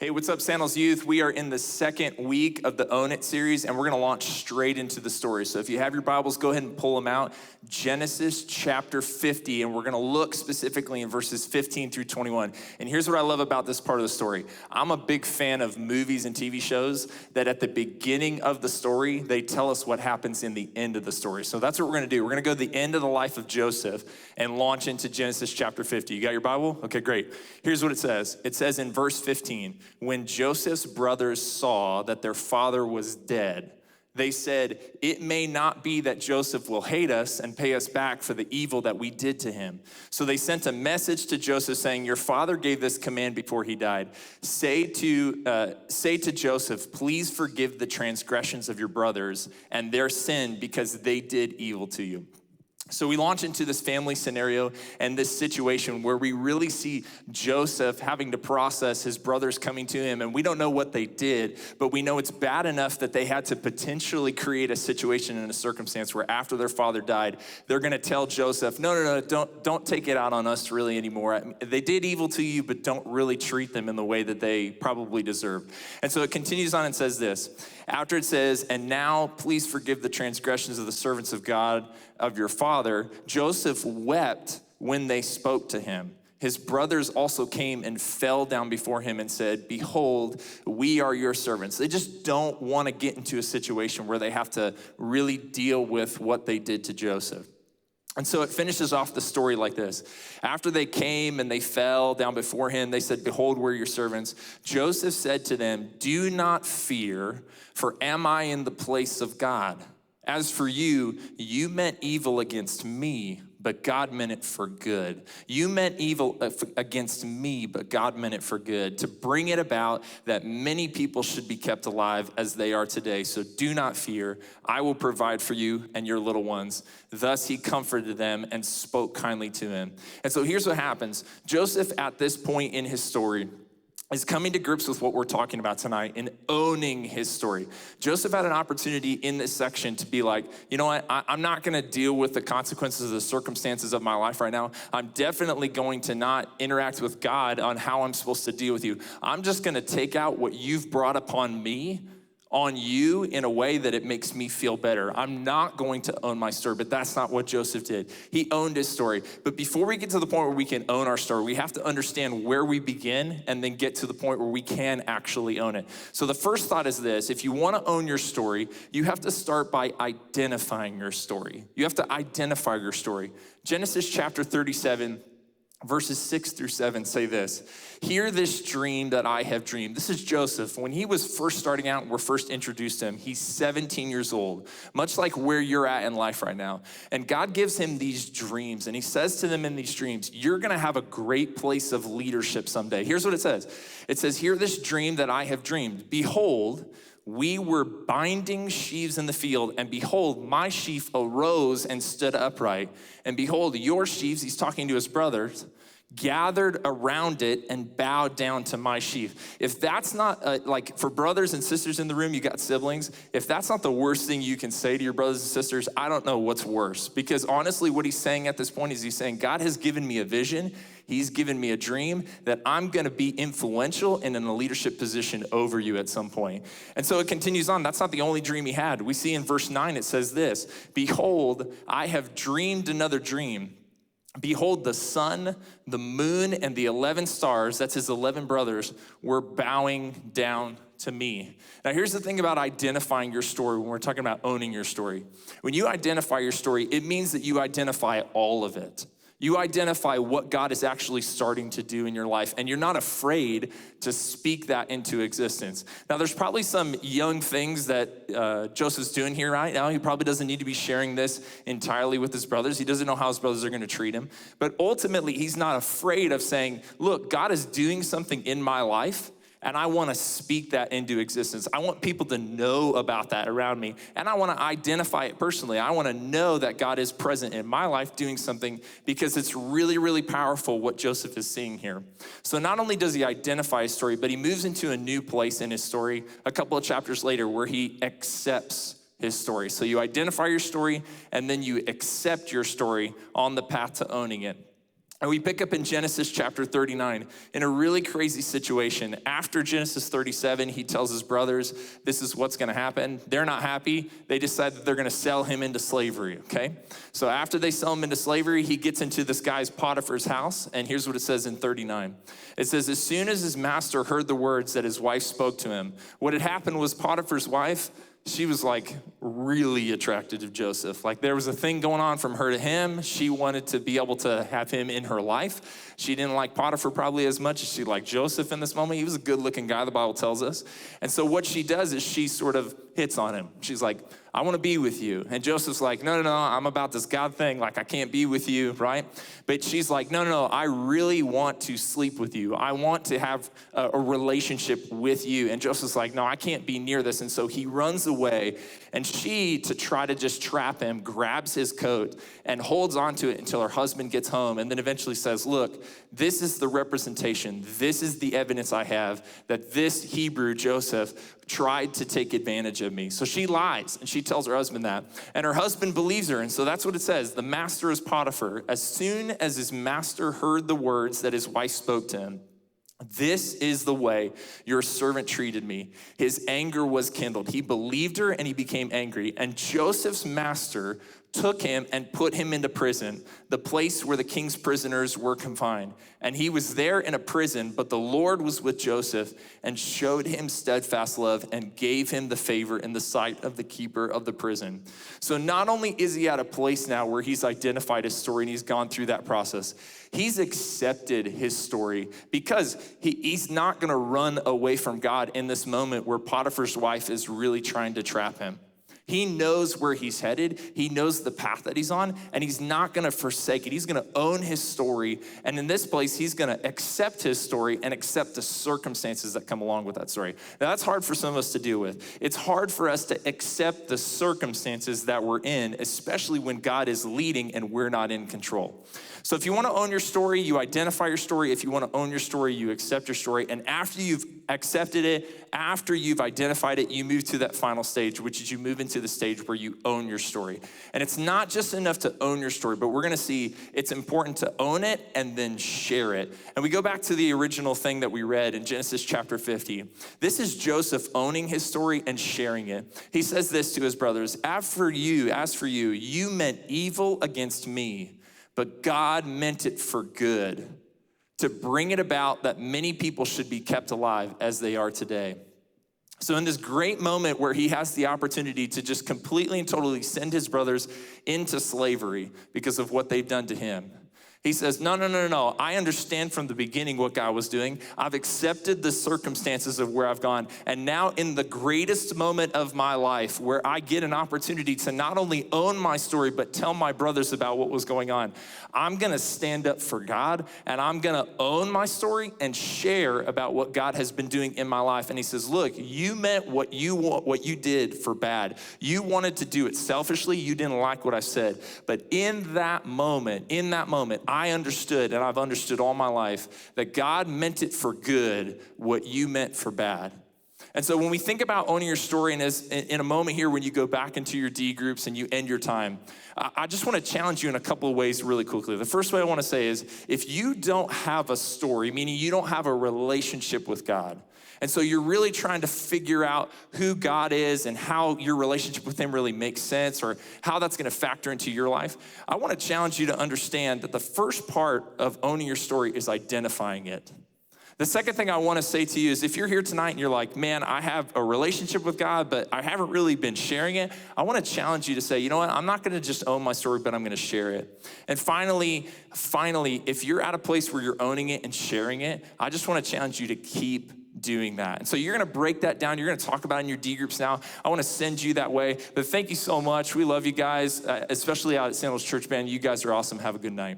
Hey, what's up, Sandals Youth? We are in the second week of the Own It series, and we're going to launch straight into the story. So if you have your Bibles, go ahead and pull them out. Genesis chapter 50, and we're going to look specifically in verses 15 through 21. And here's what I love about this part of the story. I'm a big fan of movies and TV shows that at the beginning of the story, they tell us what happens in the end of the story. So that's what we're going to do. We're going to go to the end of the life of Joseph and launch into Genesis chapter 50. You got your Bible? Okay, great. Here's what it says. It says in verse 15, when Joseph's brothers saw that their father was dead, they said, "It may not be that Joseph will hate us and pay us back for the evil that we did to him." So they sent a message to Joseph saying, "Your father gave this command before he died. Say to Joseph, please forgive the transgressions of your brothers and their sin because they did evil to you." So we launch into this family scenario and this situation where we really see Joseph having to process his brothers coming to him, and we don't know what they did, but we know it's bad enough that they had to potentially create a situation and a circumstance where after their father died, they're gonna tell Joseph, no, don't take it out on us really anymore. They did evil to you, but don't really treat them in the way that they probably deserve. And so it continues on and says this. After it says, "And now please forgive the transgressions of the servants of God, of your father," Joseph wept when they spoke to him. His brothers also came and fell down before him and said, "Behold, we are your servants." They just don't want to get into a situation where they have to really deal with what they did to Joseph. And so it finishes off the story like this. After they came and they fell down before him, they said, "Behold, we're your servants." Joseph said to them, "Do not fear, for am I in the place of God? As for you, you meant evil against me, but God meant it for good. You meant evil against me, but God meant it for good, to bring it about that many people should be kept alive as they are today. So do not fear. I will provide for you and your little ones." Thus he comforted them and spoke kindly to him. And so here's what happens. Joseph, at this point in his story, is coming to grips with what we're talking about tonight and owning his story. Joseph had an opportunity in this section to be like, you know what, I'm not gonna deal with the consequences of the circumstances of my life right now. I'm definitely going to not interact with God on how I'm supposed to deal with you. I'm just gonna take out what you've brought upon me on you in a way that it makes me feel better. I'm not going to own my story, but that's not what Joseph did. He owned his story. But before we get to the point where we can own our story, we have to understand where we begin and then get to the point where we can actually own it. So the first thought is this: if you want to own your story, you have to start by identifying your story. You have to identify your story. Genesis chapter 37, verses 6 through 7 say this: "Hear this dream that I have dreamed." This is Joseph. When he was first starting out and we're first introduced to him, he's 17 years old, much like where you're at in life right now. And God gives him these dreams, and he says to them in these dreams, you're gonna have a great place of leadership someday. Here's what it says. It says, "Hear this dream that I have dreamed. Behold, we were binding sheaves in the field, and behold, my sheaf arose and stood upright. And behold, your sheaves," he's talking to his brothers, "gathered around it and bowed down to my sheaf." If that's not, like for brothers and sisters in the room, you got siblings, if that's not the worst thing you can say to your brothers and sisters, I don't know what's worse. Because honestly, what he's saying at this point is he's saying, God has given me a vision. He's given me a dream that I'm gonna be influential and in a leadership position over you at some point. And so it continues on. That's not the only dream he had. We see in verse 9, it says this: "Behold, I have dreamed another dream. Behold, the sun, the moon, and the 11 stars," that's his 11 brothers, "were bowing down to me." Now here's the thing about identifying your story when we're talking about owning your story. When you identify your story, it means that you identify all of it. You identify what God is actually starting to do in your life, and you're not afraid to speak that into existence. Now, there's probably some young things that Joseph's doing here right now. He probably doesn't need to be sharing this entirely with his brothers. He doesn't know how his brothers are gonna treat him. But ultimately, he's not afraid of saying, look, God is doing something in my life, and I wanna speak that into existence. I want people to know about that around me, and I wanna identify it personally. I wanna know that God is present in my life doing something, because it's really, really powerful what Joseph is seeing here. So not only does he identify his story, but he moves into a new place in his story a couple of chapters later where he accepts his story. So you identify your story, and then you accept your story on the path to owning it. And we pick up in Genesis chapter 39 in a really crazy situation. After Genesis 37, he tells his brothers, this is what's gonna happen. They're not happy. They decide that they're gonna sell him into slavery, okay? So after they sell him into slavery, he gets into this guy's Potiphar's house, and here's what it says in 39. It says, as soon as his master heard the words that his wife spoke to him, what had happened was Potiphar's wife, she was like really attracted to Joseph. Like there was a thing going on from her to him. She wanted to be able to have him in her life. She didn't like Potiphar probably as much as she liked Joseph in this moment. He was a good looking guy, the Bible tells us. And so what she does is she sort of hits on him. She's like, I want to be with you. And Joseph's like, no, I'm about this God thing. Like I can't be with you, right? But she's like, no, I really want to sleep with you. I want to have a relationship with you. And Joseph's like, no, I can't be near this. And so he runs away. And she, to try to just trap him, grabs his coat and holds onto it until her husband gets home. And then eventually says, look, this is the representation. This is the evidence I have that this Hebrew, Joseph, tried to take advantage of me. So she lies and she tells her husband that. And her husband believes her. And so that's what it says. The master is Potiphar. As soon as his master heard the words that his wife spoke to him, this is the way your servant treated me. His anger was kindled. He believed her and he became angry. And Joseph's master took him and put him into prison, the place where the king's prisoners were confined. And he was there in a prison, but the Lord was with Joseph and showed him steadfast love and gave him the favor in the sight of the keeper of the prison. So not only is he at a place now where he's identified his story and he's gone through that process, he's accepted his story because he's not gonna run away from God in this moment where Potiphar's wife is really trying to trap him. He knows where he's headed. He knows the path that he's on, and he's not gonna forsake it. He's gonna own his story. And in this place, he's gonna accept his story and accept the circumstances that come along with that story. Now, that's hard for some of us to deal with. It's hard for us to accept the circumstances that we're in, especially when God is leading and we're not in control. So if you wanna own your story, you identify your story. If you wanna own your story, you accept your story. And after you've accepted it, after you've identified it, you move to that final stage, which is you move into the stage where you own your story. And it's not just enough to own your story, but we're gonna see it's important to own it and then share it. And we go back to the original thing that we read in Genesis chapter 50. This is Joseph owning his story and sharing it. He says this to his brothers, as for you, you meant evil against me, but God meant it for good, to bring it about that many people should be kept alive as they are today. So in this great moment where he has the opportunity to just completely and totally send his brothers into slavery because of what they've done to him, he says, no. I understand from the beginning what God was doing. I've accepted the circumstances of where I've gone. And now in the greatest moment of my life where I get an opportunity to not only own my story, but tell my brothers about what was going on, I'm gonna stand up for God and I'm gonna own my story and share about what God has been doing in my life. And he says, look, you meant what you did for bad. You wanted to do it selfishly. You didn't like what I said. But in that moment, I understood, and I've understood all my life, that God meant it for good what you meant for bad. And so when we think about owning your story, and as in a moment here when you go back into your D groups and you end your time, I just want to challenge you in a couple of ways really quickly. The first way I want to say is, if you don't have a story, meaning you don't have a relationship with God, and so you're really trying to figure out who God is and how your relationship with him really makes sense or how that's gonna factor into your life, I wanna challenge you to understand that the first part of owning your story is identifying it. The second thing I wanna say to you is, if you're here tonight and you're like, man, I have a relationship with God, but I haven't really been sharing it, I wanna challenge you to say, you know what, I'm not gonna just own my story, but I'm gonna share it. And finally, if you're at a place where you're owning it and sharing it, I just wanna challenge you to keep doing that. And so you're gonna break that down. You're gonna talk about it in your D groups now. I wanna send you that way. But thank you so much. We love you guys, especially out at Sandals Church Band. You guys are awesome. Have a good night.